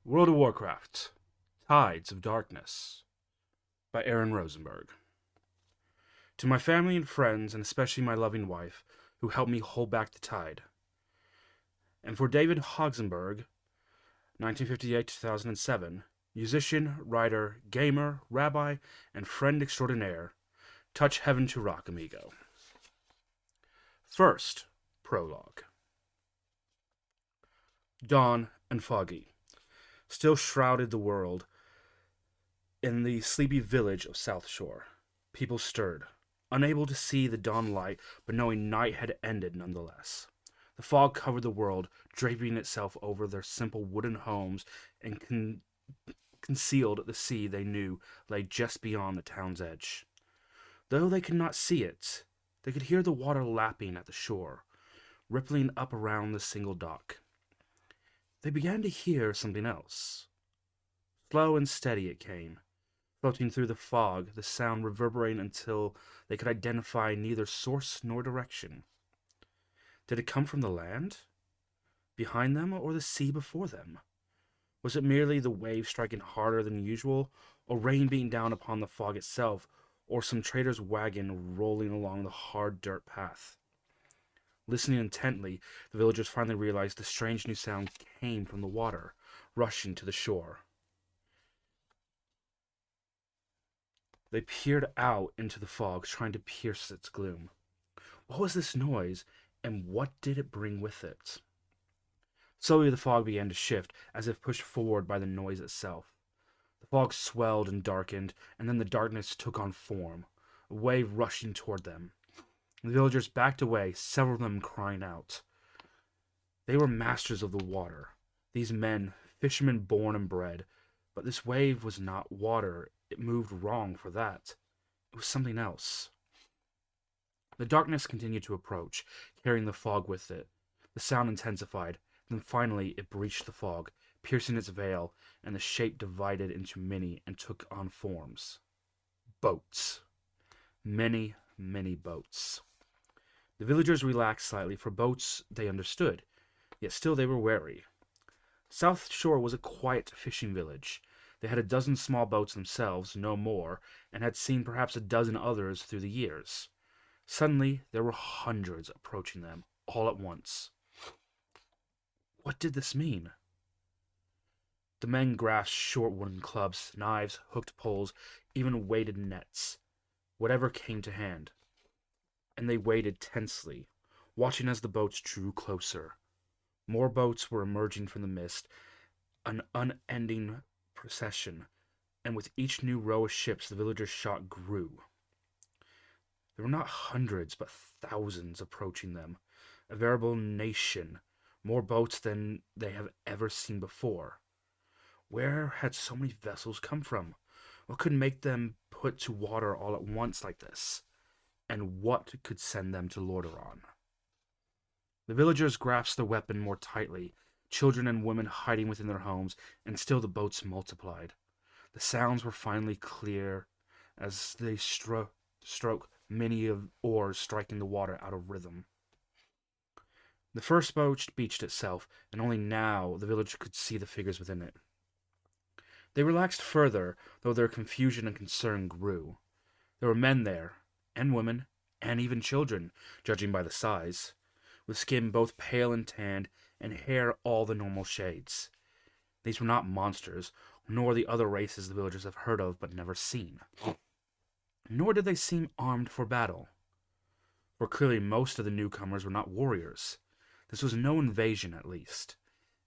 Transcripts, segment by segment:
World of Warcraft Tides of Darkness by Aaron Rosenberg. To my family and friends, and especially my loving wife, who helped me hold back the tide. And for David Hogsenberg, 1958 2007, musician, writer, gamer, rabbi, and friend extraordinaire, touch heaven to rock, amigo. First, Prologue. Dawn and foggy still shrouded the world in the sleepy village of South Shore. People stirred, unable to see the dawn light, but knowing night had ended nonetheless. The fog covered the world, draping itself over their simple wooden homes and concealed the sea they knew lay just beyond the town's edge. Though they could not see it, they could hear the water lapping at the shore, rippling up around the single dock. They began to hear something else. Slow and steady it came, floating through the fog, the sound reverberating until they could identify neither source nor direction. Did it come from the land behind them or the sea before them? Was it merely the waves striking harder than usual, or rain beating down upon the fog itself, or some trader's wagon rolling along the hard dirt path? Listening intently, the villagers finally realized the strange new sound came from the water, rushing to the shore. They peered out into the fog, trying to pierce its gloom. What was this noise, and what did it bring with it? Slowly the fog began to shift, as if pushed forward by the noise itself. The fog swelled and darkened, and then the darkness took on form, a wave rushing toward them. The villagers backed away, several of them crying out. They were masters of the water, these men, fishermen born and bred, but this wave was not water. It moved wrong for that. It was something else. The darkness continued to approach, carrying the fog with it. The sound intensified. Then finally it breached the fog, piercing its veil, and the shape divided into many and took on forms. Boats. Many, many boats. The villagers relaxed slightly, for boats they understood, yet still they were wary. South Shore was a quiet fishing village. They had a dozen small boats themselves, no more, and had seen perhaps a dozen others through the years. Suddenly there were hundreds approaching them, all at once. What did this mean? The men grasped short wooden clubs, knives, hooked poles, even weighted nets, whatever came to hand. And they waited tensely, watching as the boats drew closer. More boats were emerging from the mist, an unending procession, and with each new row of ships the villagers' shock grew. There were not hundreds, but thousands approaching them, a veritable nation, more boats than they have ever seen before. Where had so many vessels come from? What could make them put to water all at once like this? And what could send them to Lordaeron? The villagers grasped their weapon more tightly, children and women hiding within their homes, and still the boats multiplied. The sounds were finally clear as they stroke many of oars striking the water out of rhythm. The first boat beached itself, and only now the village could see the figures within it. They relaxed further, though their confusion and concern grew. There were men there, and women, and even children, judging by the size, with skin both pale and tanned, and hair all the normal shades. These were not monsters, nor the other races the villagers have heard of but never seen. Nor did they seem armed for battle, for clearly most of the newcomers were not warriors. This was no invasion, at least.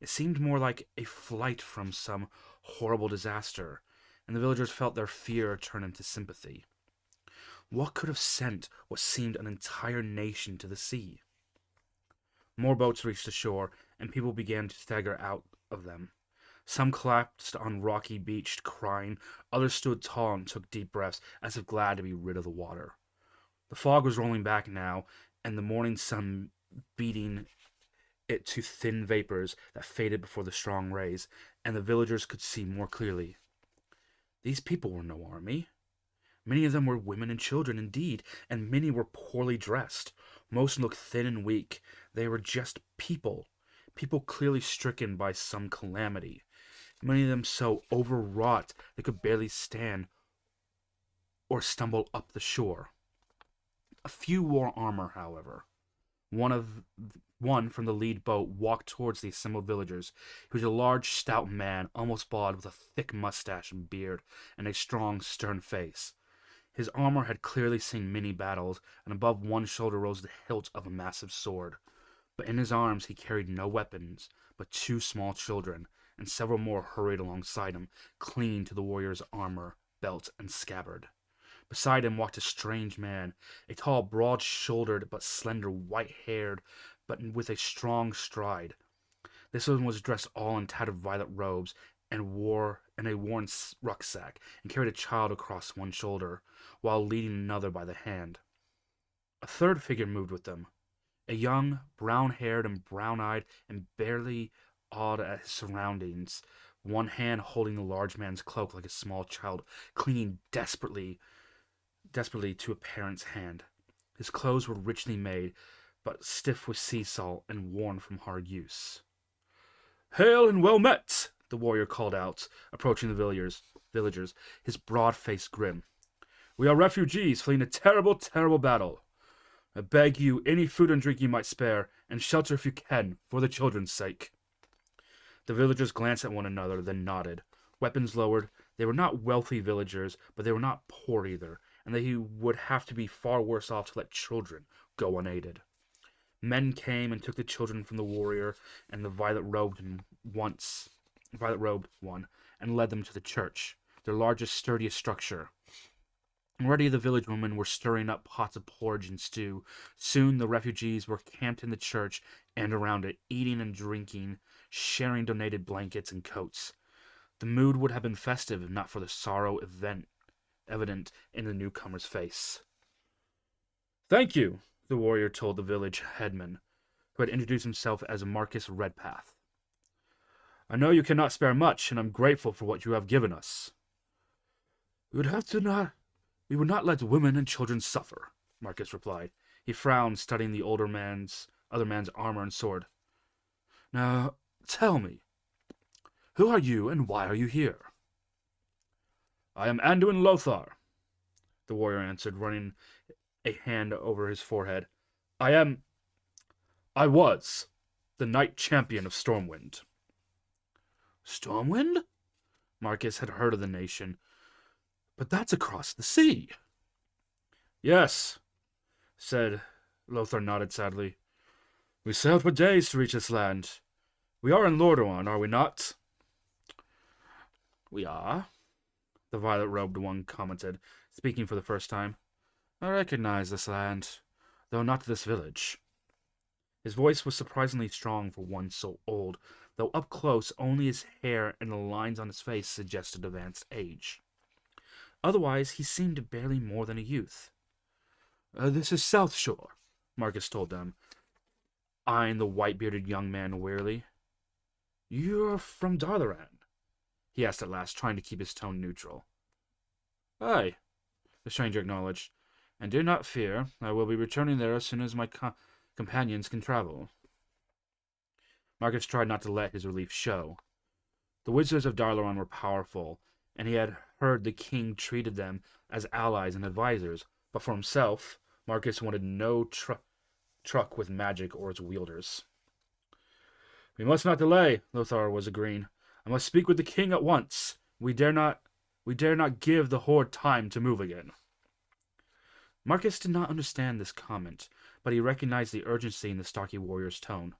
It seemed more like a flight from some horrible disaster, and the villagers felt their fear turn into sympathy. What could have sent what seemed an entire nation to the sea? More boats reached the shore, and people began to stagger out of them. Some collapsed on rocky beach, crying. Others stood tall and took deep breaths, as if glad to be rid of the water. The fog was rolling back now, and the morning sun beating it to thin vapors that faded before the strong rays, and the villagers could see more clearly. These people were no army. Many of them were women and children, indeed, and many were poorly dressed. Most looked thin and weak. They were just people, people clearly stricken by some calamity. many of them so overwrought they could barely stand or stumble up the shore. A few wore armor, however. One from the lead boat walked towards the assembled villagers. He was a large, stout man, almost bald, with a thick mustache and beard, and a strong, stern face. His armor had clearly seen many battles, and above one shoulder rose the hilt of a massive sword. But in his arms he carried no weapons, but two small children, and several more hurried alongside him, clinging to the warrior's armor, belt, and scabbard. Beside him walked a strange man, a tall, broad-shouldered, but slender, white-haired, but with a strong stride. This one was dressed all in tattered violet robes and wore a worn rucksack, and carried a child across one shoulder, while leading another by the hand. A third figure moved with them, a young, brown-haired and brown-eyed, and barely awed at his surroundings, one hand holding the large man's cloak like a small child, clinging desperately to a parent's hand. His clothes were richly made, but stiff with sea salt and worn from hard use. "Hail and well met!" the warrior called out, approaching the villagers, his broad face grim. "We are refugees fleeing a terrible, terrible battle. I beg you any food and drink you might spare, and shelter if you can, for the children's sake." The villagers glanced at one another, then nodded. Weapons lowered, they were not wealthy villagers, but they were not poor either, and they would have to be far worse off to let children go unaided. Men came and took the children from the warrior and the violet-robed one, and led them to the church, their largest, sturdiest structure. Already the village women were stirring up pots of porridge and stew. Soon the refugees were camped in the church and around it, eating and drinking, sharing donated blankets and coats. The mood would have been festive if not for the sorrow evident in the newcomer's face. "Thank you," the warrior told the village headman, who had introduced himself as Marcus Redpath. "I know you cannot spare much, and I'm grateful for what you have given us." We would not let women and children suffer," Marcus replied. He frowned, studying the other man's armor and sword. "Now, tell me, who are you and why are you here?" "I am Anduin Lothar," the warrior answered, running a hand over his forehead. I was the Knight Champion of Stormwind." "Stormwind?" Marcus had heard of the nation. "But that's across the sea." "Yes," said Lothar, nodded sadly. "We sailed for days to reach this land. We are in Lordaeron, are we not?" "We are," the violet-robed one commented, speaking for the first time. "I recognize this land, though not this village." His voice was surprisingly strong for one so old, though up close only his hair and the lines on his face suggested advanced age. Otherwise, he seemed barely more than a youth. "This is South Shore," Marcus told them, eyeing the white-bearded young man wearily. "You're from Darlaran?" he asked at last, trying to keep his tone neutral. "Aye," the stranger acknowledged, "and do not fear, I will be returning there as soon as my companions can travel." Marcus tried not to let his relief show. The wizards of Darlaran were powerful, and he had heard the king treated them as allies and advisors, but for himself, Marcus wanted no truck with magic or its wielders. "We must not delay," Lothar was agreeing. "I must speak with the king at once. We dare not give the horde time to move again." Marcus did not understand this comment, but he recognized the urgency in the stocky warrior's tone.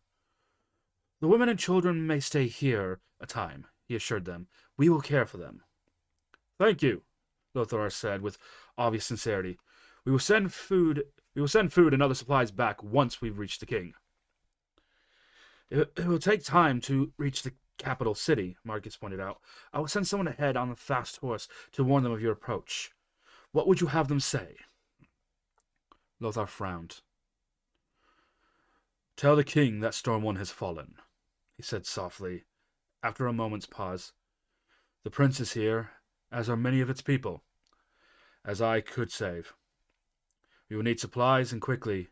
"The women and children may stay here a time," he assured them. "We will care for them." "Thank you," Lothar said with obvious sincerity. We will send food and other supplies back once we've reached the king." It will take time to reach the capital city," Marcus pointed out. "I will send someone ahead on a fast horse to warn them of your approach. What would you have them say?" Lothar frowned. "Tell the king that Stormwind has fallen," he said softly, after a moment's pause. "The prince is here, as are many of its people, as I could save. We will need supplies, and quickly,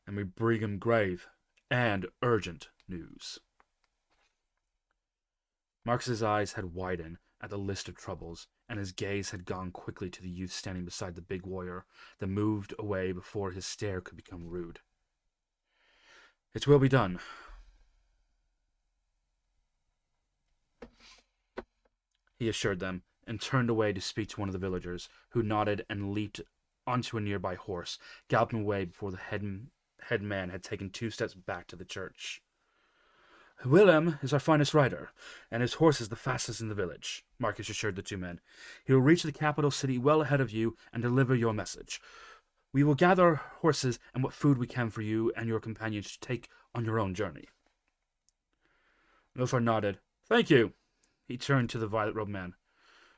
and we bring him grave and urgent news." Marcus's eyes had widened at the list of troubles, and his gaze had gone quickly to the youth standing beside the big warrior, that moved away before his stare could become rude. "It will be done," he assured them, and turned away to speak to one of the villagers, who nodded and leaped onto a nearby horse, galloping away before the head man had taken 2 steps back to the church. "Willem is our finest rider, and his horse is the fastest in the village," Marcus assured the 2 men. "He will reach the capital city well ahead of you and deliver your message. We will gather our horses and what food we can for you and your companions to take on your own journey." Lothar nodded. "Thank you." He turned to the violet-robed man.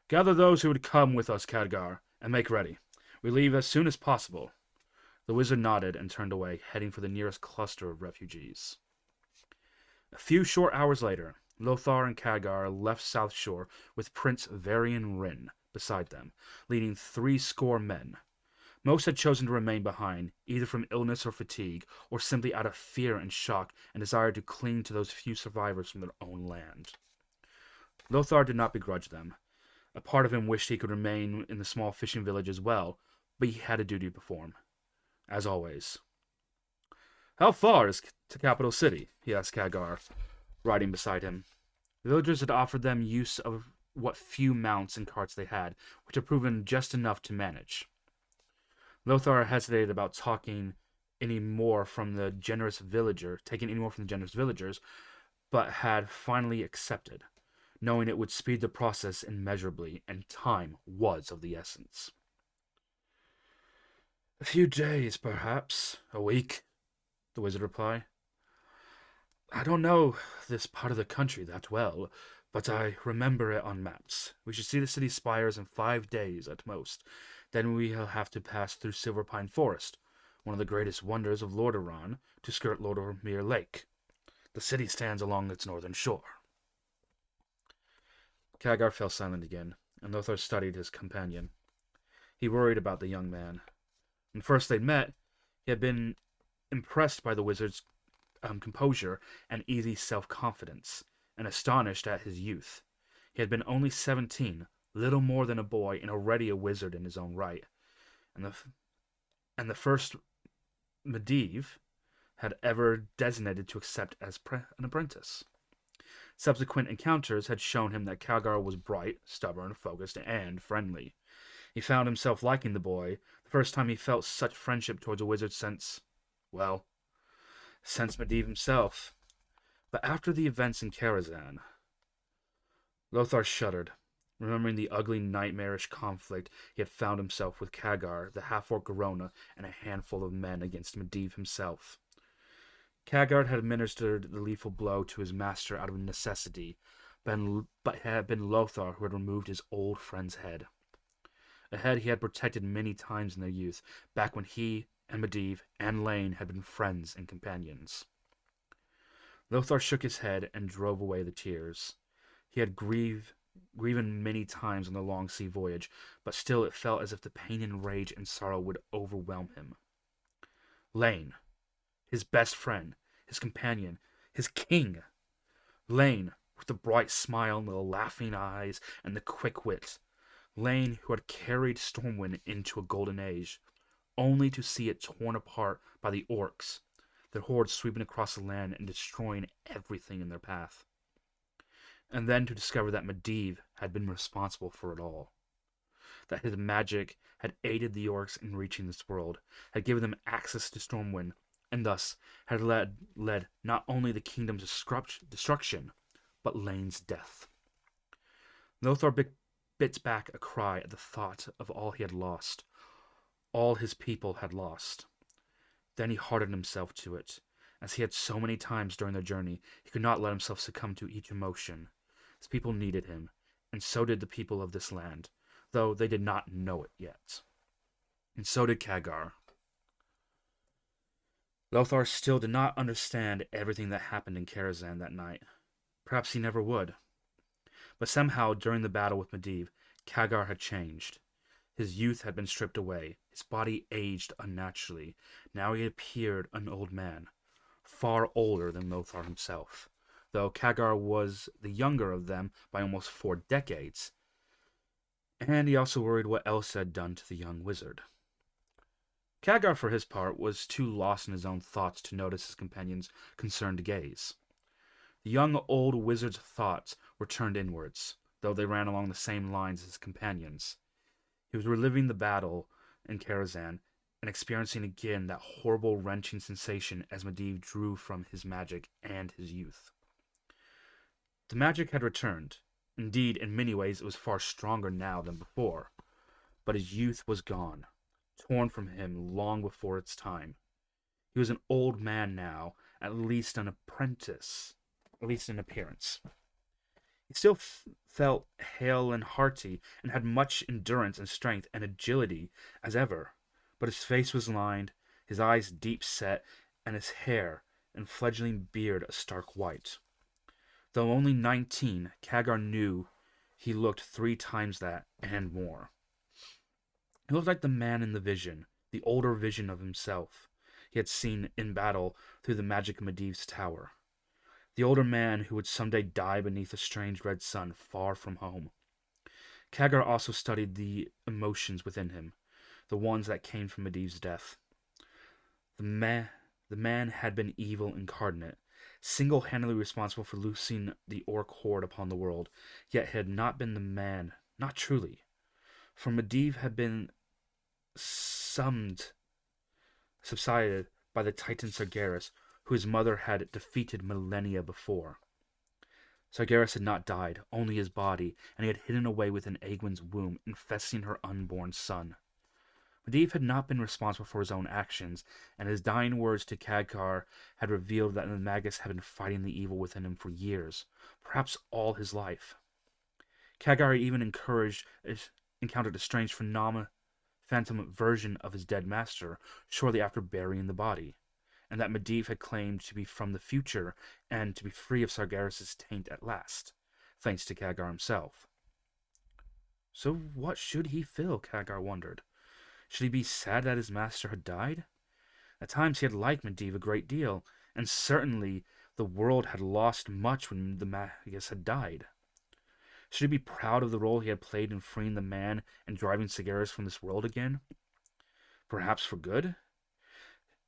"Gather those who would come with us, Khadgar, and make ready. We leave as soon as possible." The wizard nodded and turned away, heading for the nearest cluster of refugees. A few short hours later, Lothar and Khadgar left South Shore with Prince Varian Rin beside them, leading 70 men. Most had chosen to remain behind, either from illness or fatigue, or simply out of fear and shock and desire to cling to those few survivors from their own land. Lothar did not begrudge them. A part of him wished he could remain in the small fishing village as well, but he had a duty to perform. As always. "How far is to Capital City?" he asked Khadgar, riding beside him. The villagers had offered them use of what few mounts and carts they had, which had proven just enough to manage. Lothar hesitated about taking any more from the generous villagers, but had finally accepted, knowing it would speed the process immeasurably, and time was of the essence. "A few days, perhaps. A week," the wizard replied. "I don't know this part of the country that well, but I remember it on maps. We should see the city spires in 5 days at most. Then we'll have to pass through Silverpine Forest, one of the greatest wonders of Lordaeron, to skirt Lordomere Lake. The city stands along its northern shore." Khadgar fell silent again, and Lothar studied his companion. He worried about the young man. When first they'd met, he had been impressed by the wizard's composure and easy self-confidence, and astonished at his youth. He had been only 17, little more than a boy, and already a wizard in his own right, and the first Medivh had ever designated to accept as an apprentice. Subsequent encounters had shown him that Khadgar was bright, stubborn, focused, and friendly. He found himself liking the boy, the first time he felt such friendship towards a wizard since Medivh himself. But after the events in Karazhan, Lothar shuddered, remembering the ugly, nightmarish conflict he had found himself with Khadgar, the half-orc Garona, and a handful of men against Medivh himself. Khadgar had administered the lethal blow to his master out of necessity, but it had been Lothar who had removed his old friend's head. A head he had protected many times in their youth, back when he and Medivh and Lane had been friends and companions. Lothar shook his head and drove away the tears. He had grieved many times on the long sea voyage, but still it felt as if the pain and rage and sorrow would overwhelm him. Lane, his best friend, his companion, his king. Lane, with the bright smile and the laughing eyes and the quick wit. Lane, who had carried Stormwind into a golden age, only to see it torn apart by the orcs, their hordes sweeping across the land and destroying everything in their path. And then to discover that Medivh had been responsible for it all. That his magic had aided the orcs in reaching this world, had given them access to Stormwind, and thus had led not only the kingdom's destruction, but Lane's death. Lothar bit back a cry at the thought of all he had lost, all his people had lost. Then he hardened himself to it. As he had so many times during their journey, he could not let himself succumb to each emotion. His people needed him, and so did the people of this land, though they did not know it yet. And so did Khadgar. Lothar still did not understand everything that happened in Karazhan that night. Perhaps he never would. But somehow, during the battle with Medivh, Khadgar had changed. His youth had been stripped away. His body aged unnaturally. Now he appeared an old man, far older than Lothar himself. though Khadgar was the younger of them by almost 4 decades, and he also worried what Elsa had done to the young wizard. Khadgar, for his part, was too lost in his own thoughts to notice his companion's concerned gaze. The young old wizard's thoughts were turned inwards, though they ran along the same lines as his companions. He was reliving the battle in Karazhan and experiencing again that horrible wrenching sensation as Medivh drew from his magic and his youth. The magic had returned. Indeed, in many ways it was far stronger now than before. But his youth was gone, torn from him long before its time. He was an old man now, at least an apprentice, at least in appearance. He still felt hale and hearty, and had much endurance and strength and agility as ever, but his face was lined, his eyes deep set, and his hair and fledgling beard a stark white. Though only 19, Khadgar knew he looked 3 times that and more. He looked like the man in the vision, the older vision of himself he had seen in battle through the magic of Medivh's tower. The older man who would someday die beneath a strange red sun far from home. Khadgar also studied the emotions within him, the ones that came from Medivh's death. The man had been evil incarnate, single-handedly responsible for loosing the orc horde upon the world, yet had not been the man, not truly. For Medivh had been subsided by the titan Sargeras, whose mother had defeated millennia before. Sargeras had not died, only his body, and he had hidden away within Egwene's womb, infesting her unborn son. Medivh had not been responsible for his own actions, and his dying words to Khadgar had revealed that the Magus had been fighting the evil within him for years, perhaps all his life. Khadgar had even encountered a strange phantom version of his dead master shortly after burying the body, and that Medivh had claimed to be from the future and to be free of Sargeras' taint at last, thanks to Khadgar himself. So what should he feel, Khadgar wondered. Should he be sad that his master had died? At times he had liked Medivh a great deal, and certainly the world had lost much when the Magus had died. Should he be proud of the role he had played in freeing the man and driving Sargeras from this world again? Perhaps for good?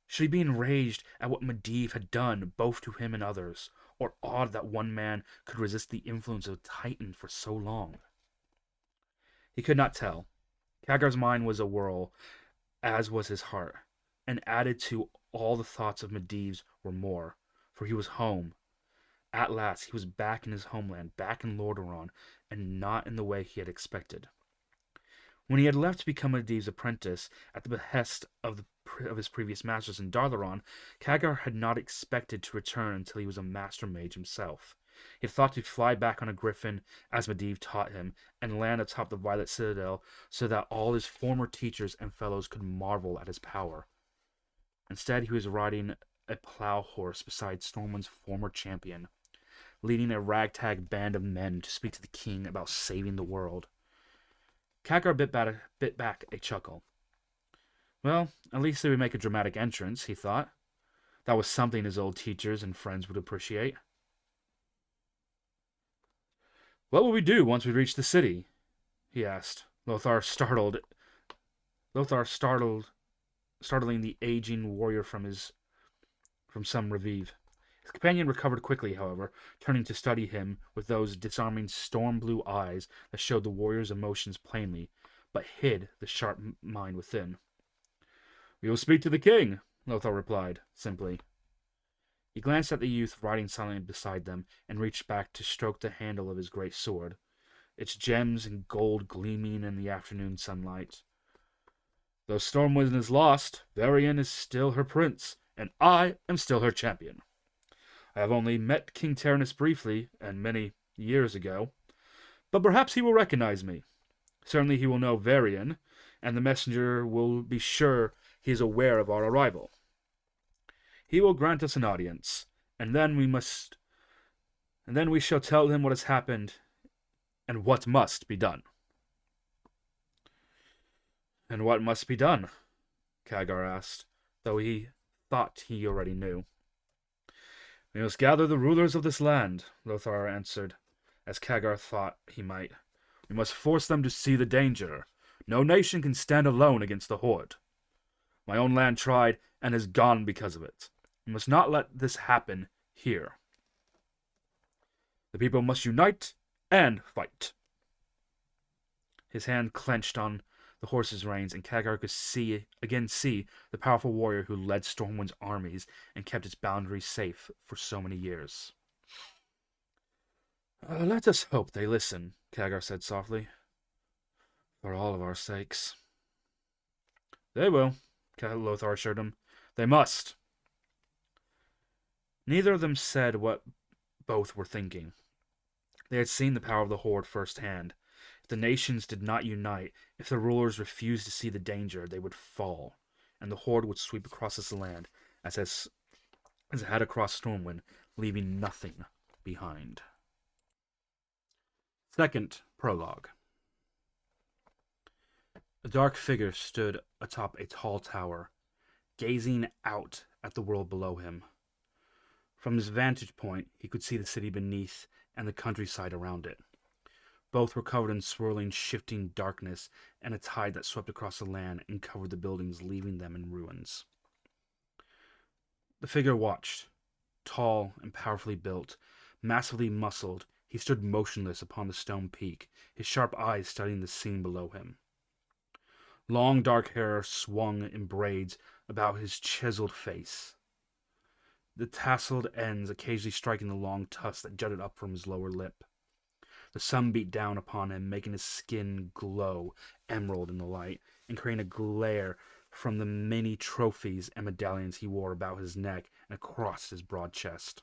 Should he be enraged at what Medivh had done both to him and others, or awed that one man could resist the influence of a Titan for so long? He could not tell. Khadgar's mind was a whirl, as was his heart, and added to all the thoughts of Medivh's were more, for he was home. At last he was back in his homeland, back in Lordaeron, and not in the way he had expected. When he had left to become Medivh's apprentice, at the behest of his previous masters in Darlaron, Khadgar had not expected to return until he was a master mage himself. He had thought to fly back on a griffin, as Medivh taught him, and land atop the Violet Citadel so that all his former teachers and fellows could marvel at his power. Instead, he was riding a plow horse beside Stormwind's former champion, leading a ragtag band of men to speak to the king about saving the world. Khadgar bit back a chuckle. Well, at least they would make a dramatic entrance, he thought. That was something his old teachers and friends would appreciate. What will we do once we reach the city? He asked, startling the aging warrior from some revive. His companion recovered quickly, however, turning to study him with those disarming storm-blue eyes that showed the warrior's emotions plainly, but hid the sharp mind within. We will speak to the king, Lothar replied, simply. He glanced at the youth riding silently beside them, and reached back to stroke the handle of his great sword, its gems and gold gleaming in the afternoon sunlight. Though Stormwind is lost, Varian is still her prince, and I am still her champion. I have only met King Taranis briefly, and many years ago, but perhaps he will recognize me. Certainly he will know Varian, and the messenger will be sure he is aware of our arrival. He will grant us an audience, and then we shall tell him what has happened and what must be done. And what must be done? Khadgar asked, though he thought he already knew. We must gather the rulers of this land, Lothar answered, as Khadgar thought he might. We must force them to see the danger. No nation can stand alone against the Horde. My own land tried and is gone because of it. We must not let this happen here. The people must unite and fight. His hand clenched on the horse's reins, and Khadgar could again see the powerful warrior who led Stormwind's armies and kept its boundaries safe for so many years. Let us hope they listen, Khadgar said softly. For all of our sakes. They will, Lothar assured him. They must. Neither of them said what both were thinking. They had seen the power of the Horde firsthand. If the nations did not unite, if the rulers refused to see the danger, they would fall, and the Horde would sweep across this land as it had across Stormwind, leaving nothing behind. Second prologue. A dark figure stood atop a tall tower, gazing out at the world below him. From his vantage point, he could see the city beneath and the countryside around it. Both were covered in swirling, shifting darkness and a tide that swept across the land and covered the buildings, leaving them in ruins. The figure watched. Tall and powerfully built, massively muscled, he stood motionless upon the stone peak, his sharp eyes studying the scene below him. Long dark hair swung in braids about his chiseled face, the tasseled ends occasionally striking the long tusk that jutted up from his lower lip. The sun beat down upon him, making his skin glow emerald in the light, and creating a glare from the many trophies and medallions he wore about his neck and across his broad chest.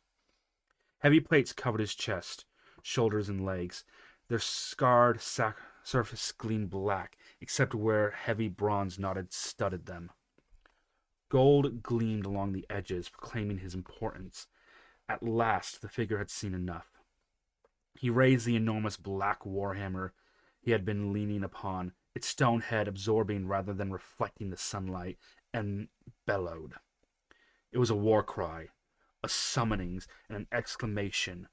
Heavy plates covered his chest, shoulders, and legs. Their scarred surface gleamed black, except where heavy bronze knotted studded them. Gold gleamed along the edges, proclaiming his importance. At last, the figure had seen enough. He raised the enormous black warhammer he had been leaning upon, its stone head absorbing rather than reflecting the sunlight, and bellowed. It was a war cry, a summonings, and an exclamation,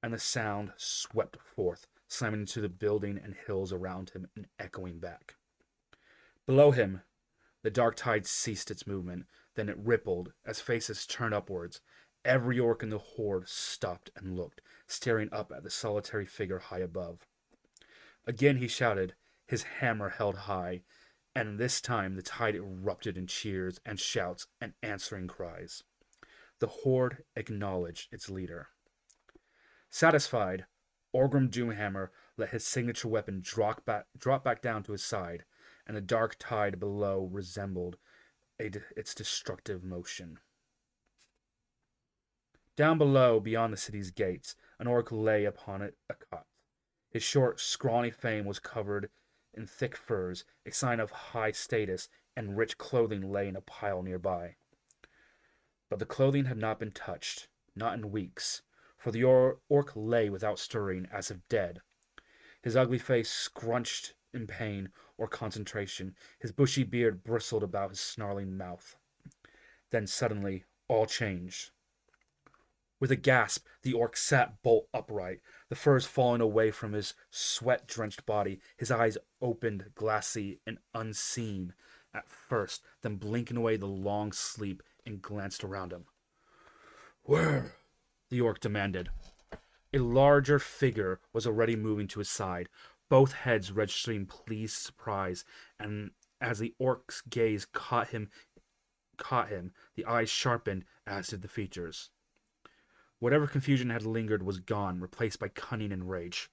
and the sound swept forth, slamming into the building and hills around him and echoing back. Below him, the dark tide ceased its movement, then it rippled as faces turned upwards. Every orc in the Horde stopped and looked, staring up at the solitary figure high above. Again he shouted, his hammer held high, and this time the tide erupted in cheers and shouts and answering cries. The Horde acknowledged its leader. Satisfied, Orgrim Doomhammer let his signature weapon drop back down to his side, and the dark tide below resembled its destructive motion. Down below, beyond the city's gates, an orc lay upon a cot. His short, scrawny frame was covered in thick furs, a sign of high status, and rich clothing lay in a pile nearby. But the clothing had not been touched, not in weeks, for the orc lay without stirring, as if dead. His ugly face scrunched in pain or concentration, his bushy beard bristled about his snarling mouth. Then suddenly, all changed. With a gasp, the orc sat bolt upright, the furs falling away from his sweat-drenched body, his eyes opened glassy and unseen at first, then blinking away the long sleep and glanced around him. "Where?" the orc demanded. A larger figure was already moving to his side, both heads registering pleased surprise, and as the orc's gaze caught him, the eyes sharpened, as did the features. Whatever confusion had lingered was gone, replaced by cunning and rage.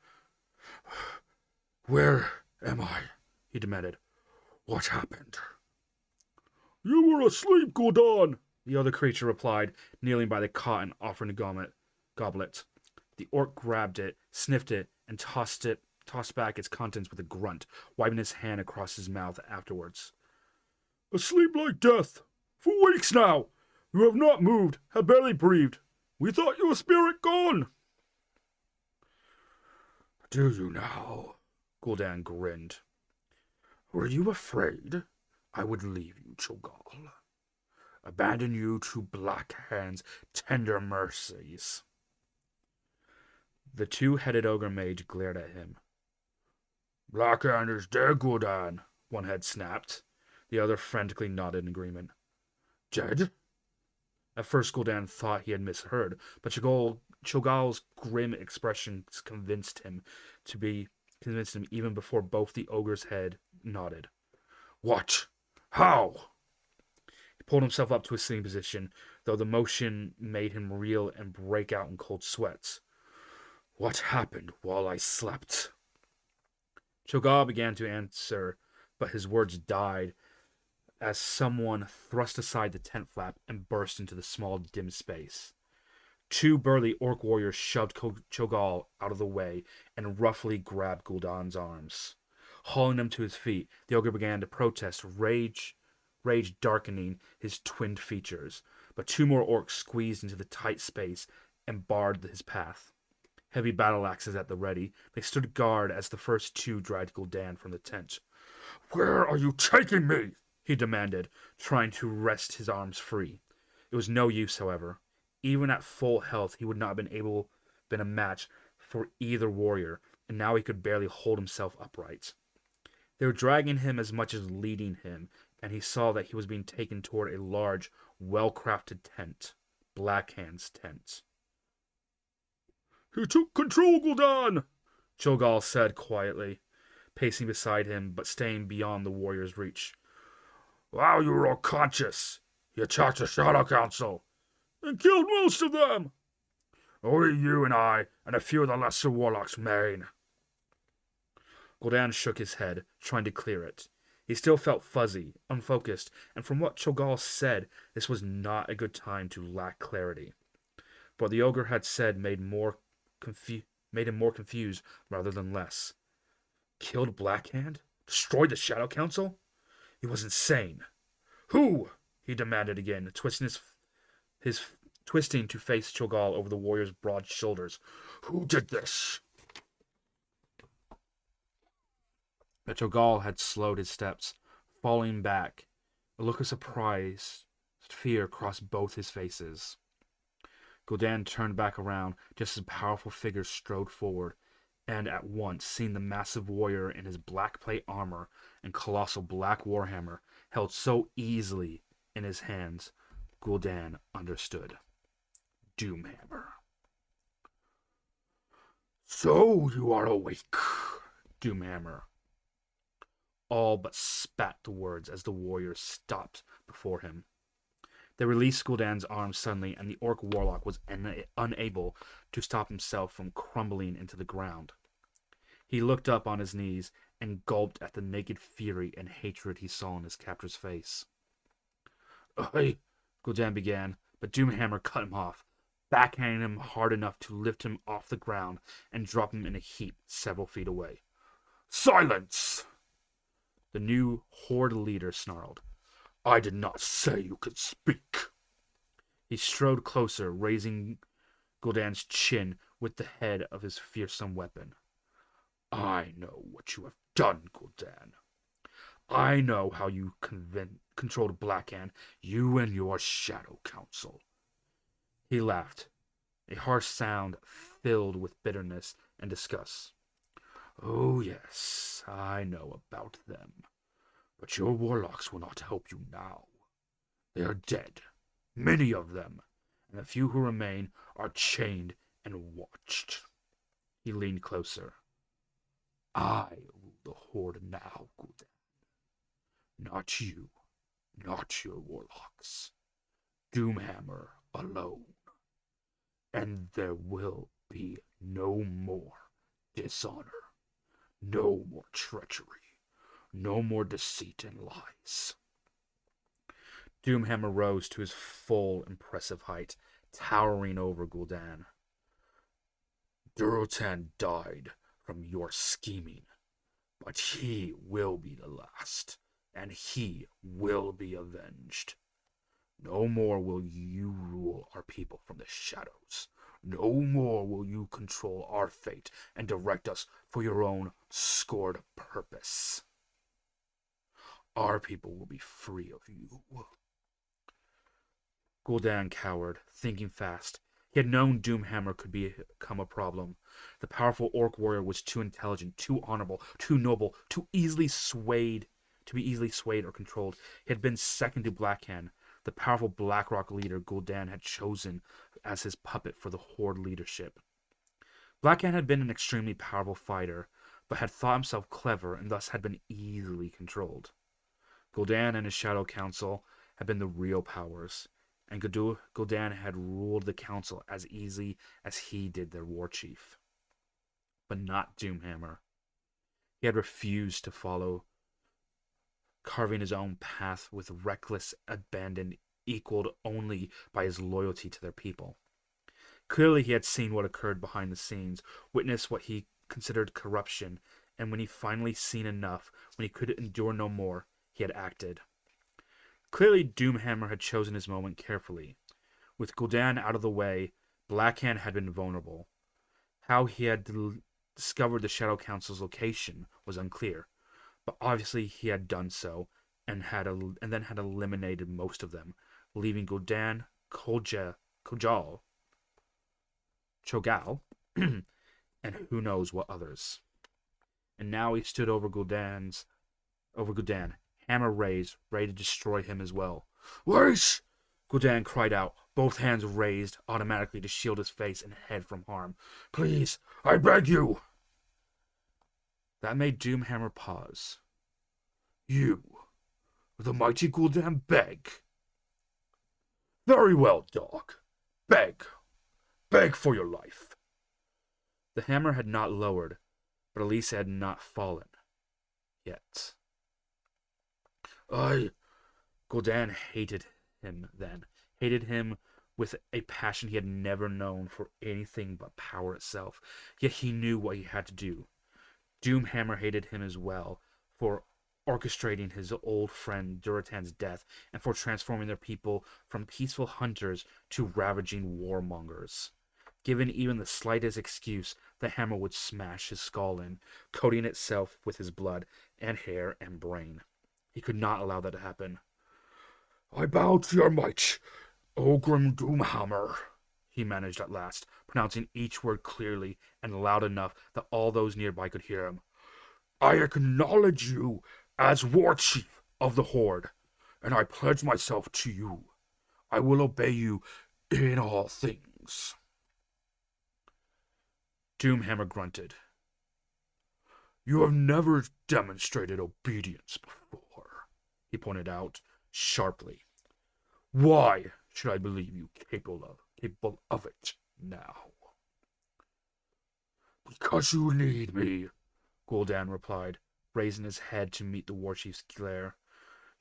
"Where am I?" he demanded. "What happened?" "You were asleep, Gul'dan," the other creature replied, kneeling by the cot and offering a goblet. The orc grabbed it, sniffed it, and tossed back its contents with a grunt, wiping his hand across his mouth afterwards. "Asleep like death. For weeks now. You have not moved, have barely breathed. We thought your spirit gone." "Do you now?" Gul'dan grinned. "Were you afraid I would leave you, Cho'Gall? Abandon you to Black Hand's tender mercies. The two-headed ogre mage glared at him. Black Hand is dead, Gul'dan, one head snapped. The other frantically nodded in agreement. Dead? At first, Gul'dan thought he had misheard, but Cho'Gall's grim expressions convinced him even before both the ogre's head nodded. What? How? He pulled himself up to a sitting position, though the motion made him reel and break out in cold sweats. What happened while I slept? Cho'Gall began to answer, but his words died as someone thrust aside the tent flap and burst into the small, dim space. Two burly orc warriors shoved Cho'Gall out of the way and roughly grabbed Gul'dan's arms. Hauling him to his feet, the ogre began to protest, rage darkening his twinned features. But two more orcs squeezed into the tight space and barred his path. Heavy battle axes at the ready, they stood guard as the first two dragged Gul'dan from the tent. Where are you taking me? He demanded, trying to wrest his arms free. It was no use, however. Even at full health, he would not have been a match for either warrior, and now he could barely hold himself upright. They were dragging him as much as leading him, and he saw that he was being taken toward a large, well-crafted tent. Black Hand's tent. He took control, Gul'dan, Cho'Gall said quietly, pacing beside him but staying beyond the warrior's reach. While you were all conscious, he attacked the Shadow Council and killed most of them. Only you and I and a few of the lesser warlocks remain. Gul'dan shook his head, trying to clear it. He still felt fuzzy, unfocused, and from what Cho'Gall said, this was not a good time to lack clarity. What the ogre had said made him more confused rather than less. Killed Black Hand? Destroyed the Shadow Council? He was insane. Who? He demanded again, twisting to face Cho'Gall over the warrior's broad shoulders. Who did this? But Cho'Gall had slowed his steps, falling back. A look of surprise, fear crossed both his faces. Gul'dan turned back around just as a powerful figure strode forward, and at once, seeing the massive warrior in his black plate armor and colossal black warhammer held so easily in his hands, Gul'dan understood. Doomhammer. So you are awake, Doomhammer. All but spat the words as the warrior stopped before him. They released Gul'dan's arms suddenly, and the orc warlock was unable to stop himself from crumbling into the ground. He looked up on his knees and gulped at the naked fury and hatred he saw in his captor's face. Hey, Gul'dan began, but Doomhammer cut him off, backhanding him hard enough to lift him off the ground and drop him in a heap several feet away. Silence! The new horde leader snarled. I did not say you could speak. He strode closer, raising Gul'dan's chin with the head of his fearsome weapon. I know what you have done, Gul'dan. I know how you controlled Black Hand, you and your Shadow Council. He laughed, a harsh sound filled with bitterness and disgust. Oh yes, I know about them. But your warlocks will not help you now. They are dead, many of them, and the few who remain are chained and watched. He leaned closer. I rule the Horde now, Gul'dan. Not you, not your warlocks. Doomhammer alone. And there will be no more dishonor, no more treachery, no more deceit and lies. Doomhammer rose to his full, impressive height, towering over Gul'dan. Durotan died from your scheming, but he will be the last, and he will be avenged. No more will you rule our people from the shadows. No more will you control our fate and direct us for your own scored purpose. Our people will be free of you. Gul'dan cowered, thinking fast. He had known Doomhammer could become a problem. The powerful orc warrior was too intelligent, too honorable, too noble, to be easily swayed or controlled. He had been second to Blackhand, the powerful Blackrock leader Gul'dan had chosen as his puppet for the Horde leadership. Blackhand had been an extremely powerful fighter, but had thought himself clever and thus had been easily controlled. Gul'dan and his Shadow Council had been the real powers, and Gul'dan had ruled the council as easily as he did their war chief. But not Doomhammer. He had refused to follow, carving his own path with reckless abandon equaled only by his loyalty to their people. Clearly he had seen what occurred behind the scenes, witnessed what he considered corruption, and when he finally seen enough, when he could endure no more, he had acted. Clearly Doomhammer had chosen his moment carefully. With Gul'dan out of the way, Blackhand had been vulnerable. How he had discovered the Shadow Council's location was unclear, but obviously he had done so, and then had eliminated most of them, leaving Gul'dan, Cho'Gall, and who knows what others. And now he stood over Gul'dan, hammer raised, ready to destroy him as well. "Wait!" Gul'dan cried out, both hands raised automatically to shield his face and head from harm. "Please, I beg you!" That made Doomhammer pause. "You, the mighty Gul'dan, beg? Very well, dog. Beg. Beg for your life." The hammer had not lowered, but at least it had not fallen. Yet. Gul'dan hated him then. Hated him with a passion he had never known for anything but power itself. Yet he knew what he had to do. Doomhammer hated him as well for orchestrating his old friend Duratan's death and for transforming their people from peaceful hunters to ravaging warmongers. Given even the slightest excuse, the hammer would smash his skull in, coating itself with his blood and hair and brain. He could not allow that to happen. "I bow to your might, Ogrim Doomhammer," he managed at last, pronouncing each word clearly and loud enough that all those nearby could hear him. "I acknowledge you as war chief of the Horde, and I pledge myself to you. I will obey you in all things." Doomhammer grunted. "You have never demonstrated obedience before," he pointed out sharply. "Why should I believe you capable of it now?" "Because you need me," Gul'dan replied, raising his head to meet the warchief's glare.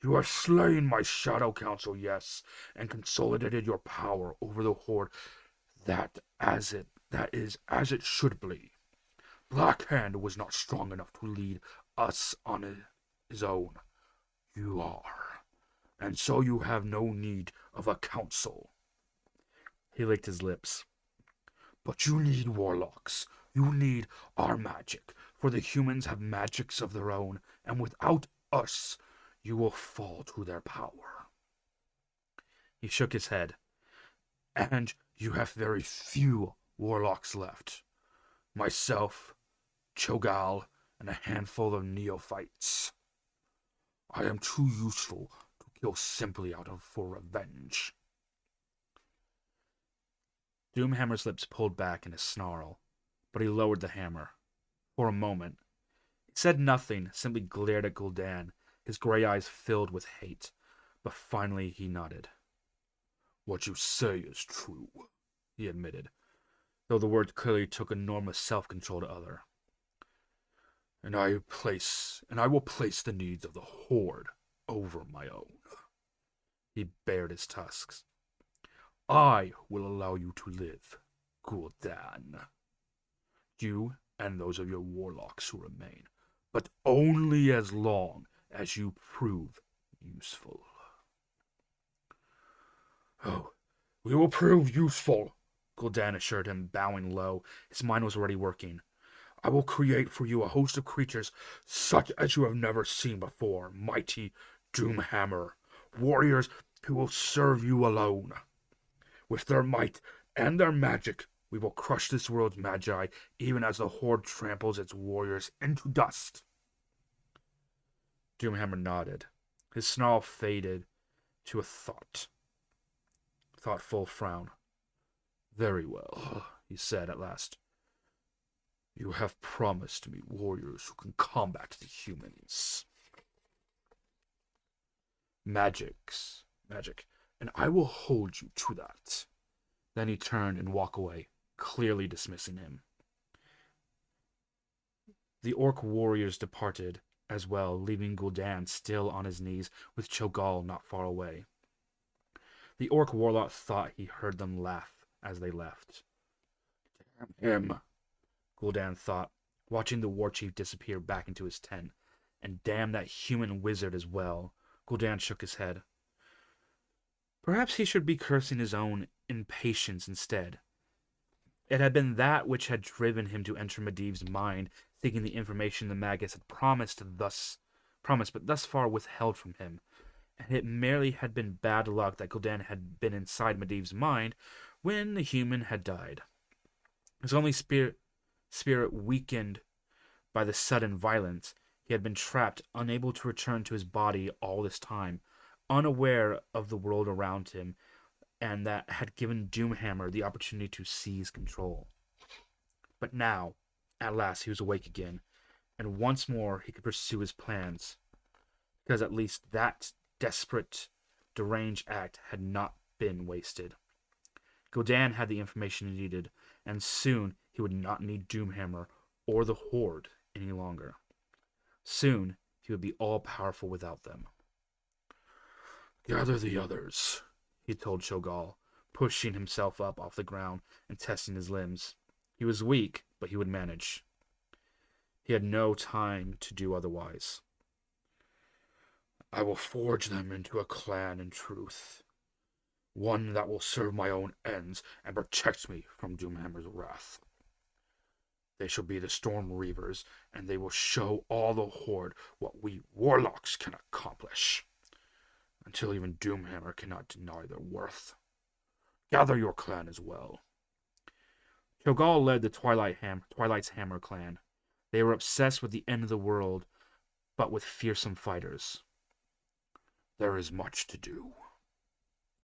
"You have slain my Shadow Council, yes, and consolidated your power over the Horde. That is as it should be. Blackhand was not strong enough to lead us on his own. You are, and so you have no need of a council." He licked his lips. "But you need warlocks. You need our magic, for the humans have magics of their own, and without us, you will fall to their power." He shook his head. "And you have very few warlocks left. Myself, Cho'Gall, and a handful of neophytes. I am too useful to kill simply for revenge." Doomhammer's lips pulled back in a snarl, but he lowered the hammer. For a moment, he said nothing, simply glared at Gul'dan, his gray eyes filled with hate, but finally he nodded. "What you say is true," he admitted, though the words clearly took enormous self-control to utter. And I will place the needs of the Horde over my own." He bared his tusks. "I will allow you to live, Gul'dan. You and those of your warlocks who remain, but only as long as you prove useful." "Oh, we will prove useful," Gul'dan assured him, bowing low. His mind was already working. "I will create for you a host of creatures such as you have never seen before, mighty Doomhammer, warriors who will serve you alone. With their might and their magic, we will crush this world's magi, even as the Horde tramples its warriors into dust. Doomhammer nodded. His snarl faded to a thoughtful frown. Very well, he said at last. You have promised me warriors who can combat the humans. Magic, and I will hold you to that. Then he turned and walked away, clearly dismissing him. The orc warriors departed as well, leaving Gul'dan still on his knees with Cho'Gall not far away. The orc warlock thought he heard them laugh as they left. Damn him, Gul'dan thought, watching the war chief disappear back into his tent. And damn that human wizard as well. Gul'dan shook his head. Perhaps he should be cursing his own impatience instead. It had been that which had driven him to enter Medivh's mind, seeking the information the Magus had promised but thus far withheld from him. And it merely had been bad luck that Gul'dan had been inside Medivh's mind when the human had died. His only spirit weakened by the sudden violence. He had been trapped, unable to return to his body all this time, unaware of the world around him, and that had given Doomhammer the opportunity to seize control. But now, at last, he was awake again, and once more he could pursue his plans, because at least that desperate, deranged act had not been wasted. Gul'dan had the information he needed, and soon he would not need Doomhammer or the Horde any longer. Soon he would be all-powerful without them. Gather the others, he told Cho'Gall, pushing himself up off the ground and testing his limbs. He was weak, but he would manage. He had no time to do otherwise. I will forge them into a clan in truth. One that will serve my own ends and protect me from Doomhammer's wrath. They shall be the Storm Reavers, and they will show all the Horde what we warlocks can accomplish, until even Doomhammer cannot deny their worth. Gather your clan as well. Cho'Gall led the Twilight's Hammer clan. They were obsessed with the end of the world, but with fearsome fighters. There is much to do.